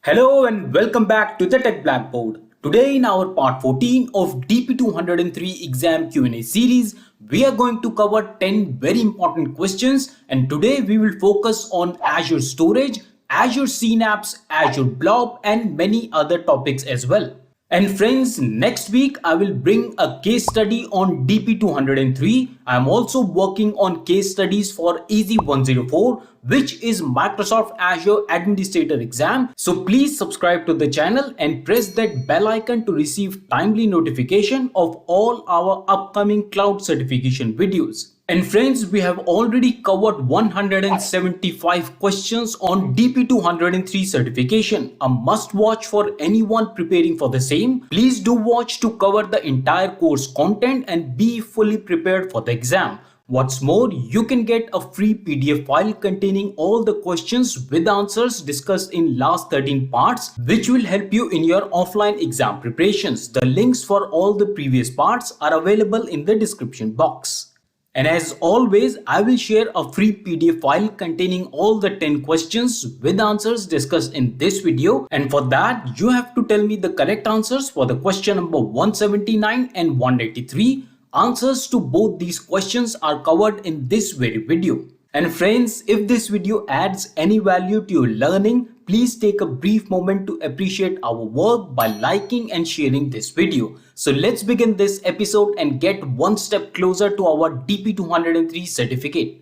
Hello and welcome back to the Tech Blackboard. Today in our part 14 of DP203 exam Q&A series, we are going to cover 10 very important questions, and today we will focus on Azure Storage, Azure Synapse, Azure Blob and many other topics as well. And friends, next week I will bring a case study on DP203. I am also working on case studies for EZ104, which is Microsoft Azure Administrator exam. So please subscribe to the channel and press that bell icon to receive timely notification of all our upcoming cloud certification videos. And friends, we have already covered 175 questions on DP203 certification, a must watch for anyone preparing for the same. Please do watch to cover the entire course content and be fully prepared for the exam. What's more, you can get a free PDF file containing all the questions with answers discussed in last 13 parts, which will help you in your offline exam preparations. The links for all the previous parts are available in the description box. And as always, I will share a free PDF file containing all the 10 questions with answers discussed in this video. And for that, you have to tell me the correct answers for the question number 179 and 183. Answers to both these questions are covered in this very video. And friends, if this video adds any value to your learning, please take a brief moment to appreciate our work by liking and sharing this video. So let's begin this episode and get one step closer to our DP203 certificate.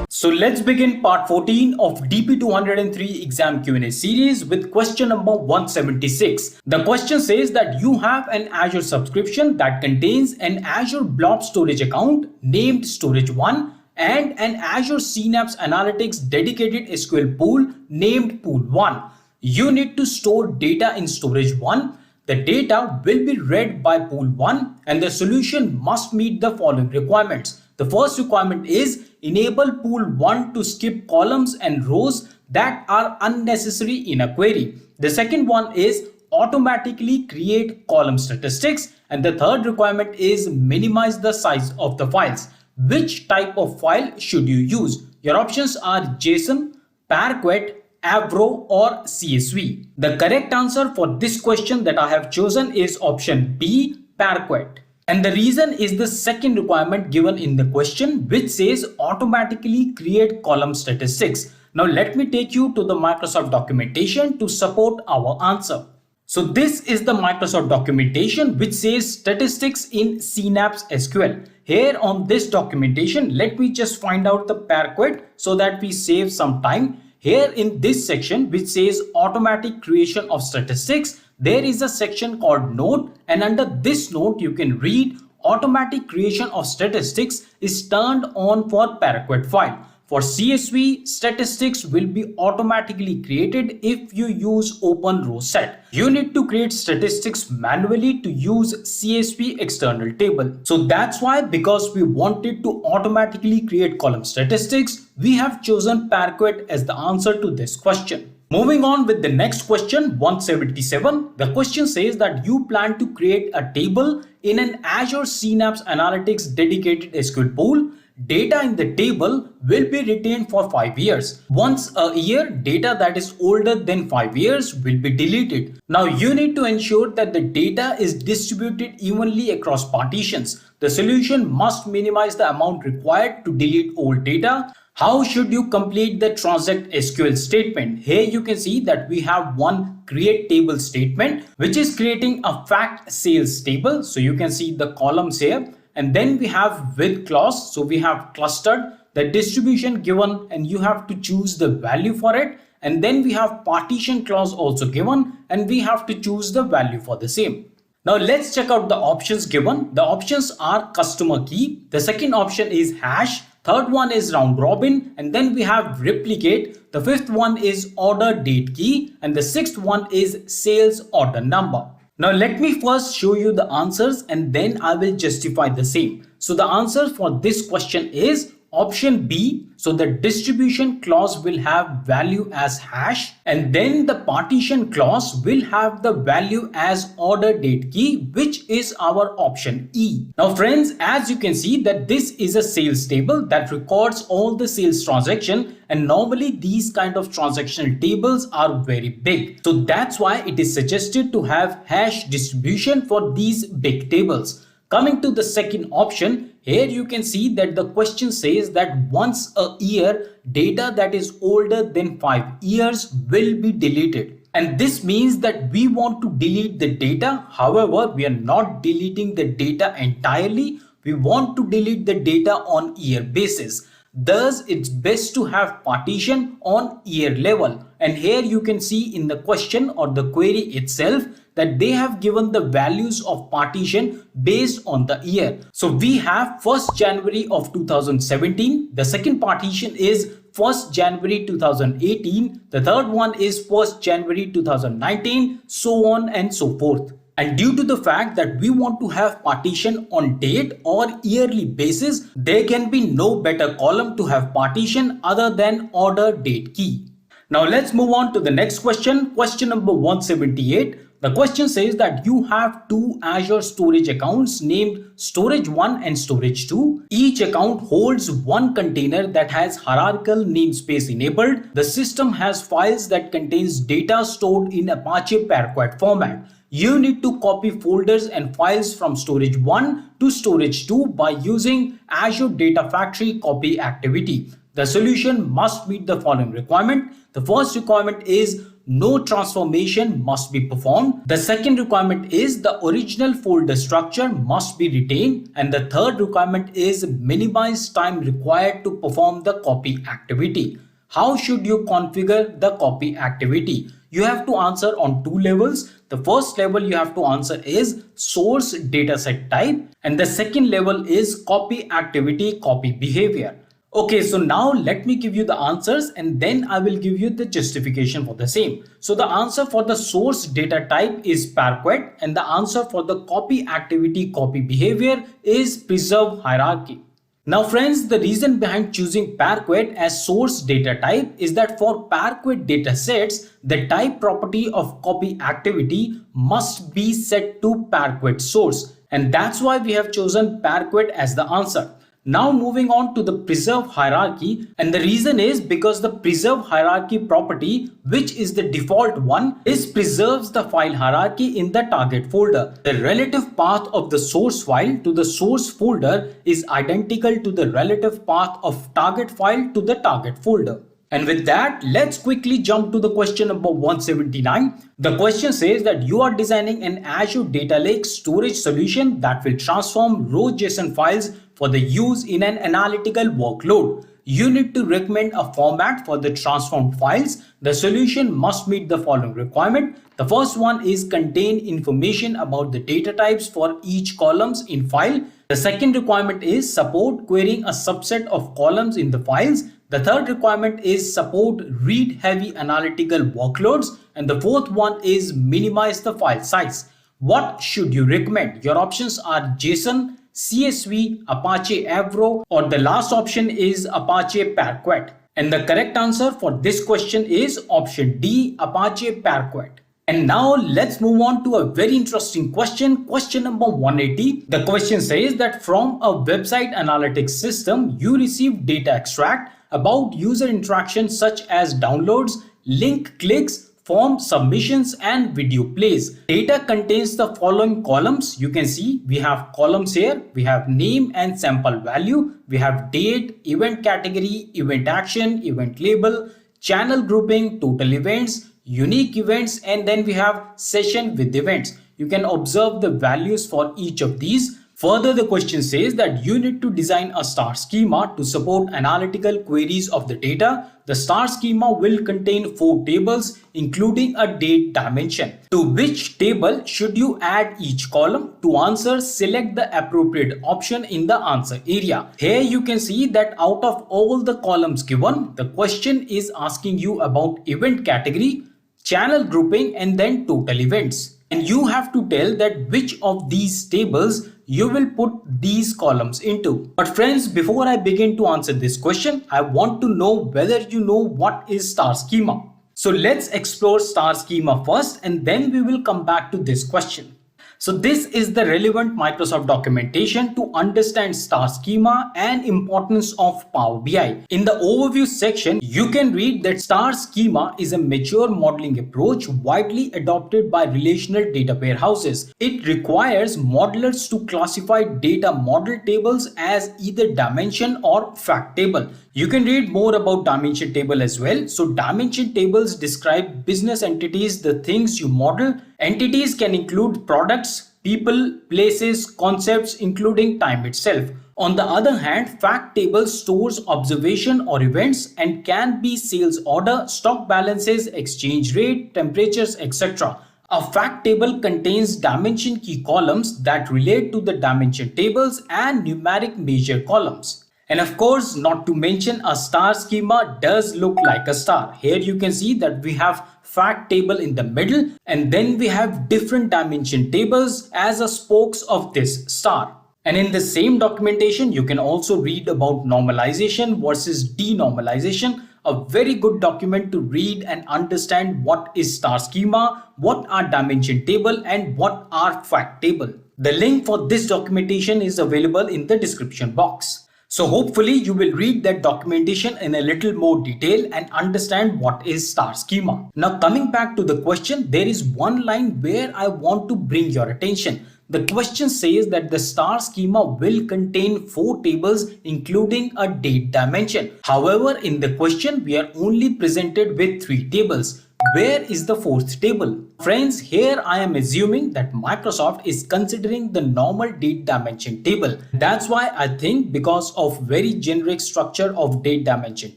So let's begin part 14 of DP203 exam Q&A series with question number 176. The question says that you have an Azure subscription that contains an Azure Blob storage account named Storage1 and an Azure Synapse Analytics dedicated SQL pool named Pool1. You need to store data in Storage1. The data will be read by Pool1 and the solution must meet the following requirements. The first requirement is enable Pool1 to skip columns and rows that are unnecessary in a query. The second one is automatically create column statistics. And the third requirement is minimize the size of the files. Which type of file should you use? Your options are JSON, Paraquet, Avro or CSV. The correct answer for this question that I have chosen is option B, Paraquet. And the reason is the second requirement given in the question, which says automatically create column statistics. Now let me take you to the Microsoft documentation to support our answer. So this is the Microsoft documentation which says statistics in Synapse SQL. Here on this documentation, let me just find out the Paraquet so that we save some time. Here in this section which says automatic creation of statistics, there is a section called note, and under this note you can read automatic creation of statistics is turned on for Paraquet file. For CSV, statistics will be automatically created if you use open row set. You need to create statistics manually to use CSV external table. So that's why, because we wanted to automatically create column statistics, we have chosen Paraquet as the answer to this question. Moving on with the next question, 177. The question says that you plan to create a table in an Azure Synapse Analytics dedicated SQL pool. Data in the table will be retained for 5 years. Once a year, data that is older than 5 years will be deleted. Now you need to ensure that the data is distributed evenly across partitions. The solution must minimize the amount required to delete old data. How should you complete the transact SQL statement? Here you can see that we have one create table statement which is creating a fact sales table. So you can see the columns here. And then we have with clause. So we have clustered the distribution given and you have to choose the value for it. And then we have partition clause also given and we have to choose the value for the same. Now let's check out the options given. The options are customer key. The second option is hash. Third one is round robin, and then we have replicate. The fifth one is order date key, and the sixth one is sales order number. Now let me first show you the answers and then I will justify the same. So the answer for this question is Option B, so the distribution clause will have value as hash, and then the partition clause will have the value as order date key, which is our option E. Now friends, as you can see that this is a sales table that records all the sales transaction, and normally these kind of transactional tables are very big. So that's why it is suggested to have hash distribution for these big tables. Coming to the second option, here you can see that the question says that once a year, data that is older than 5 years will be deleted. And this means that we want to delete the data. However, we are not deleting the data entirely. We want to delete the data on year basis. Thus, it's best to have partition on year level. And here you can see in the question or the query itself that they have given the values of partition based on the year. So we have 1st January of 2017. The second partition is 1st January 2018. The third one is 1st January 2019, so on and so forth. And due to the fact that we want to have partition on date or yearly basis, there can be no better column to have partition other than order date key. Now let's move on to the next question. Question number 178. The question says that you have two Azure storage accounts named Storage 1 and Storage 2. Each account holds one container that has hierarchical namespace enabled. The system has files that contains data stored in Apache Paraquat format. You need to copy folders and files from Storage 1 to Storage 2 by using Azure DataFactory copy activity. The solution must meet the following requirement. The first requirement is no transformation must be performed. The second requirement is the original folder structure must be retained. And the third requirement is minimize time required to perform the copy activity. How should you configure the copy activity? You have to answer on two levels. The first level you have to answer is source dataset type, and the second level is copy activity, copy behavior. Okay, so now let me give you the answers and then I will give you the justification for the same. So the answer for the source data type is Paraquat, and the answer for the copy activity, copy behavior is preserve hierarchy. Now friends, the reason behind choosing Paraquat as source data type is that for Paraquat datasets, the type property of copy activity must be set to Paraquat source, and that's why we have chosen Paraquat as the answer. Now moving on to the preserve hierarchy, and the reason is because the preserve hierarchy property, which is the default one, is preserves the file hierarchy in the target folder. The relative path of the source file to the source folder is identical to the relative path of target file to the target folder. And with that, let's quickly jump to the question number 179. The question says that you are designing an Azure Data Lake storage solution that will transform raw JSON files for the use in an analytical workload. You need to recommend a format for the transformed files. The solution must meet the following requirement. The first one is contain information about the data types for each columns in file. The second requirement is support querying a subset of columns in the files. The third requirement is support read-heavy analytical workloads. And the fourth one is minimize the file size. What should you recommend? Your options are JSON, CSV, Apache Avro, or the last option is Apache Paraquat. And the correct answer for this question is option D, Apache Paraquat. And now let's move on to a very interesting question. Question number 180. The question says that from a website analytics system, you receive data extract about user interactions such as downloads, link clicks, form submissions and video plays. Data contains the following columns. You can see we have columns here. We have name and sample value. We have date, event category, event action, event label, channel grouping, total events, unique events, and then we have session with events. You can observe the values for each of these. Further, the question says that you need to design a star schema to support analytical queries of the data. The star schema will contain 4 tables, including a date dimension. To which table should you add each column? To answer, select the appropriate option in the answer area. Here you can see that out of all the columns given, the question is asking you about event category, channel grouping, and then total events. and you have to tell that which of these tables you will put these columns into. But friends, before I begin to answer this question, I want to know whether you know what is star schema. So let's explore star schema first, and then we will come back to this question. So this is the relevant Microsoft documentation to understand star schema and importance of Power BI. In the overview section, you can read that star schema is a mature modeling approach widely adopted by relational data warehouses. It requires modelers to classify data model tables as either dimension or fact table. You can read more about dimension table as well. So dimension tables describe business entities, the things you model. Entities can include products, people, places, concepts, including time itself. On the other hand, fact table stores observation or events and can be sales order, stock balances, exchange rate, temperatures, etc. A fact table contains dimension key columns that relate to the dimension tables and numeric measure columns. And of course, not to mention, a star schema does look like a star. Here you can see that we have fact table in the middle, and then we have different dimension tables as a spokes of this star. And in the same documentation, you can also read about normalization versus denormalization. A very good document to read and understand what is star schema, what are dimension table, and what are fact table. The link for this documentation is available in the description box. So hopefully you will read that documentation in a little more detail and understand what is star schema. Now coming back to the question, there is one line where I want to bring your attention. The question says that the star schema will contain 4 tables including a date dimension. However, in the question we are only presented with 3 tables. Where is the 4th table? Friends, here I am assuming that Microsoft is considering the normal date dimension table. That's why I think because of very generic structure of date dimension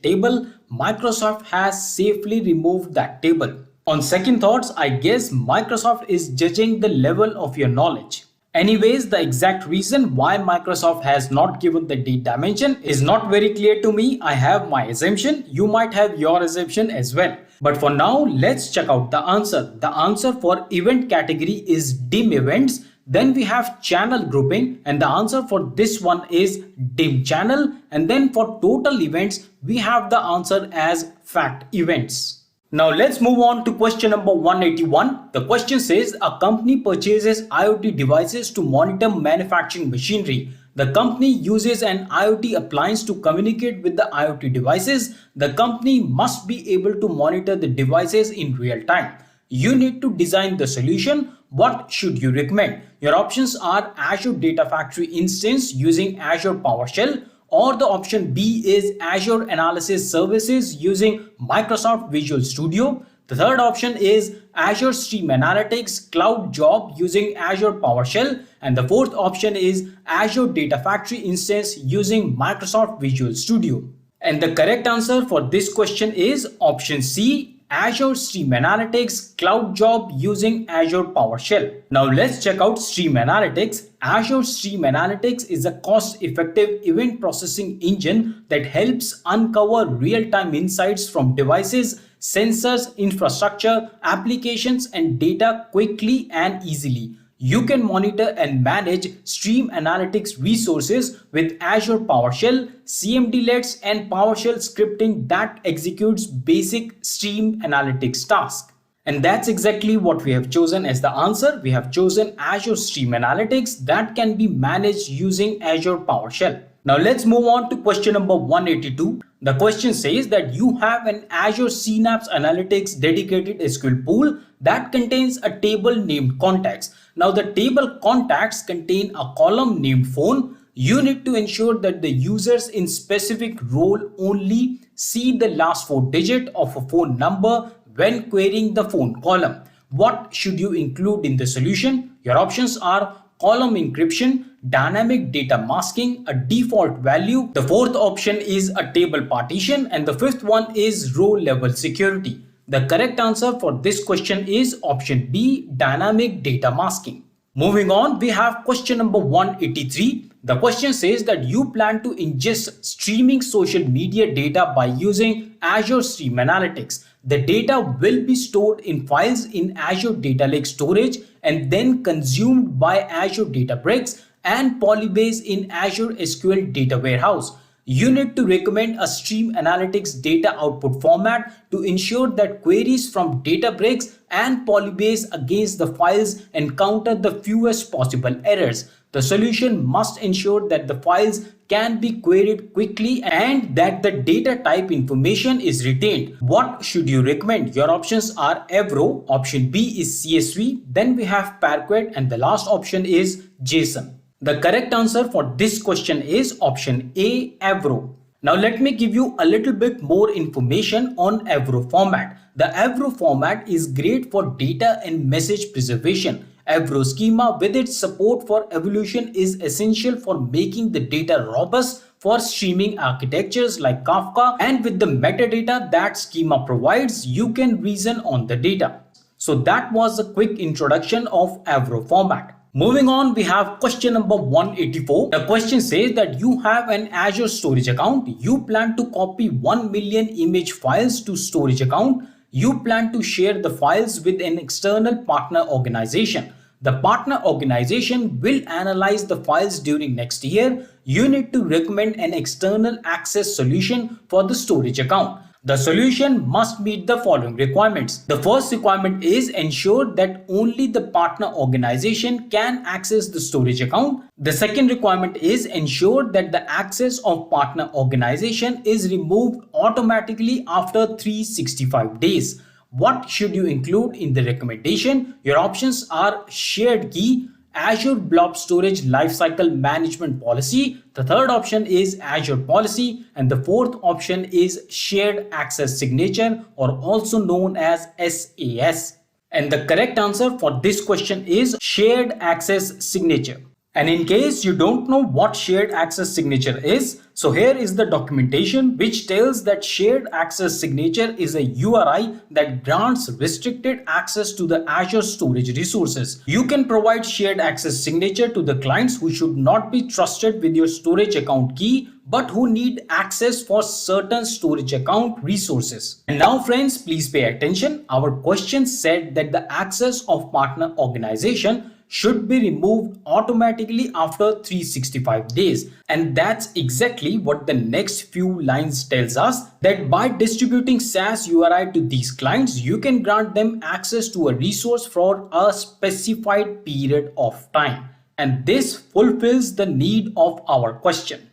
table, Microsoft has safely removed that table. On second thoughts, I guess Microsoft is judging the level of your knowledge. Anyways, the exact reason why Microsoft has not given the date dimension is not very clear to me. I have my assumption. You might have your assumption as well. But for now, let's check out the answer. The answer for event category is dim events. Then we have channel grouping, and the answer for this one is dim channel. And then for total events, we have the answer as fact events. Now let's move on to question number 181. The question says a company purchases IoT devices to monitor manufacturing machinery. The company uses an IoT appliance to communicate with the IoT devices. The company must be able to monitor the devices in real time. You need to design the solution. What should you recommend? Your options are Azure DataFactory instance using Azure PowerShell, or the option B is Azure Analysis Services using Microsoft Visual Studio. The third option is Azure Stream Analytics Cloud Job using Azure PowerShell. And the fourth option is Azure Data Factory instance using Microsoft Visual Studio. And the correct answer for this question is option C, Azure Stream Analytics Cloud Job using Azure PowerShell. Now let's check out Stream Analytics. Azure Stream Analytics is a cost-effective event processing engine that helps uncover real-time insights from devices, sensors, infrastructure, applications, and data quickly and easily. You can monitor and manage stream analytics resources with Azure PowerShell, CMDlets, and PowerShell scripting that executes basic stream analytics tasks. And that's exactly what we have chosen as the answer. We have chosen Azure Stream Analytics that can be managed using Azure PowerShell. Now let's move on to question number 182. The question says that you have an Azure Synapse Analytics dedicated SQL pool that contains a table named contacts. Now the table contacts contain a column named phone. You need to ensure that the users in specific role only see the last 4 digits of a phone number when querying the phone column. What should you include in the solution? Your options are column encryption, dynamic data masking, a default value. The fourth option is a table partition, and the fifth one is row level security. The correct answer for this question is option B, dynamic data masking. Moving on, we have question number 183. The question says that you plan to ingest streaming social media data by using Azure Stream Analytics. The data will be stored in files in Azure Data Lake storage, and then consumed by Azure Databricks and Polybase in Azure SQL Data Warehouse. You need to recommend a Stream Analytics data output format to ensure that queries from Databricks and Polybase against the files encounter the fewest possible errors. The solution must ensure that the files can be queried quickly and that the data type information is retained. What should you recommend? Your options are Avro, option B is CSV, then we have Parquet, and the last option is JSON. The correct answer for this question is option A, Avro. Now let me give you a little bit more information on Avro format. The Avro format is great for data and message preservation. Avro schema with its support for evolution is essential for making the data robust for streaming architectures like Kafka, and with the metadata that schema provides, you can reason on the data. So that was a quick introduction of Avro format. Moving on, we have question number 184. The question says that you have an Azure storage account. You plan to copy 1 million image files to storage account. You plan to share the files with an external partner organization. The partner organization will analyze the files during next year. You need to recommend an external access solution for the storage account. The solution must meet the following requirements. The first requirement is ensure that only the partner organization can access the storage account. The second requirement is ensure that the access of partner organization is removed automatically after 365 days. What should you include in the recommendation? Your options are shared key, Azure Blob Storage Lifecycle Management Policy. The third option is Azure Policy, and the fourth option is Shared Access Signature, or also known as SAS. And the correct answer for this question is Shared Access Signature. And in case you don't know what shared access signature is, so here is the documentation which tells that shared access signature is a URI that grants restricted access to the Azure storage resources. You can provide shared access signature to the clients who should not be trusted with your storage account key, but who need access for certain storage account resources. And now friends, please pay attention. Our question said that the access of partner organization should be removed automatically after 365 days. And that's exactly what the next few lines tells us, that by distributing SAS URI to these clients, you can grant them access to a resource for a specified period of time. And this fulfills the need of our question.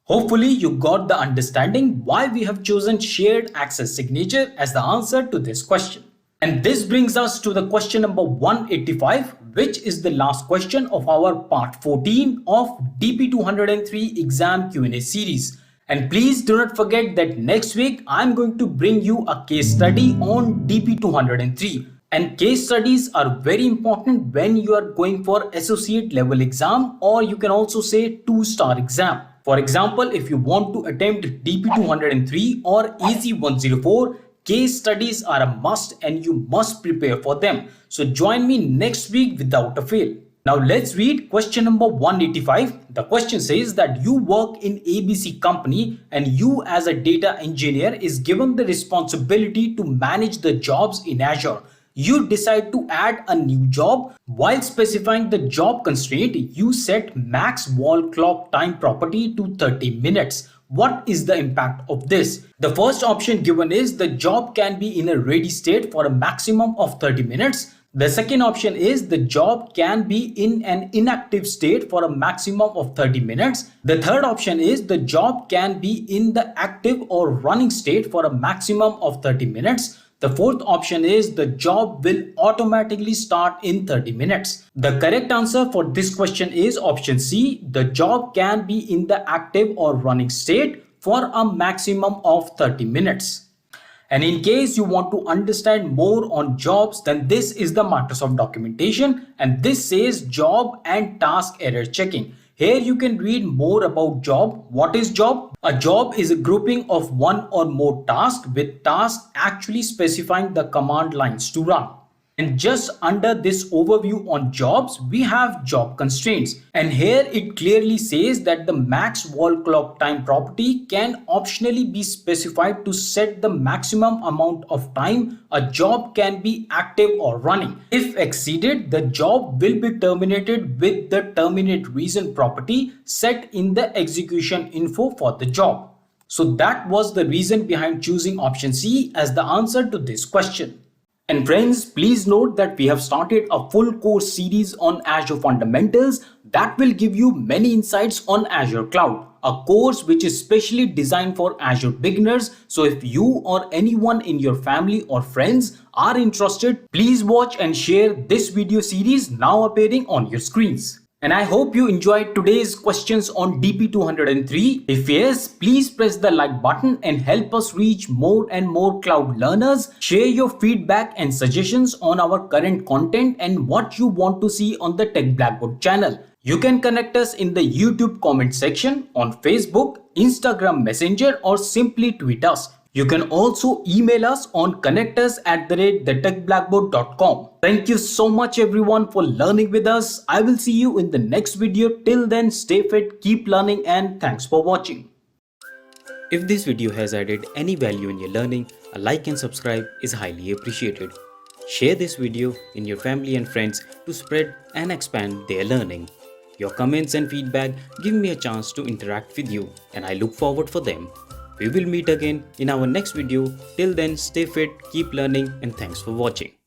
Hopefully you got the understanding why we have chosen shared access signature as the answer to this question. And this brings us to the question number 185, which is the last question of our part 14 of DP203 exam Q&A series. And please do not forget that next week I'm going to bring you a case study on DP203. And case studies are very important when you are going for associate level exam, or you can also say 2-star exam. For example, if you want to attempt DP203 or Easy 104, case studies are a must and you must prepare for them. So join me next week without a fail. Now let's read question number 185. The question says that you work in ABC company and you as a data engineer is given the responsibility to manage the jobs in Azure. You decide to add a new job. While specifying the job constraint, you set max wall clock time property to 30 minutes. What is the impact of this? The first option given is the job can be in a ready state for a maximum of 30 minutes. The second option is the job can be in an inactive state for a maximum of 30 minutes. The third option is the job can be in the active or running state for a maximum of 30 minutes. The fourth option is the job will automatically start in 30 minutes. The correct answer for this question is option C. The job can be in the active or running state for a maximum of 30 minutes. And in case you want to understand more on jobs, then this is the Microsoft documentation, and this says job and task error checking. Here you can read more about job. What is job? A job is a grouping of one or more tasks, with tasks actually specifying the command lines to run. And just under this overview on jobs, we have job constraints. And here it clearly says that the max wall clock time property can optionally be specified to set the maximum amount of time a job can be active or running. If exceeded, the job will be terminated with the terminate reason property set in the execution info for the job. So that was the reason behind choosing option C as the answer to this question. And friends, please note that we have started a full course series on Azure Fundamentals that will give you many insights on Azure Cloud, a course which is specially designed for Azure beginners. So if you or anyone in your family or friends are interested, please watch and share this video series now appearing on your screens. And I hope you enjoyed today's questions on DP203. If yes, please press the like button and help us reach more and more cloud learners. Share your feedback and suggestions on our current content and what you want to see on the Tech Blackboard channel. You can connect us in the YouTube comment section, on Facebook, Instagram Messenger, or simply tweet us. You can also email us on connectors@thetechblackboard.com. Thank you so much everyone for learning with us. I will see you in the next video. Till then, stay fit, keep learning, and thanks for watching. If this video has added any value in your learning, a like and subscribe is highly appreciated. Share this video in your family and friends to spread and expand their learning. Your comments and feedback give me a chance to interact with you, and I look forward for them. We will meet again in our next video. Till then, stay fit, keep learning, and thanks for watching.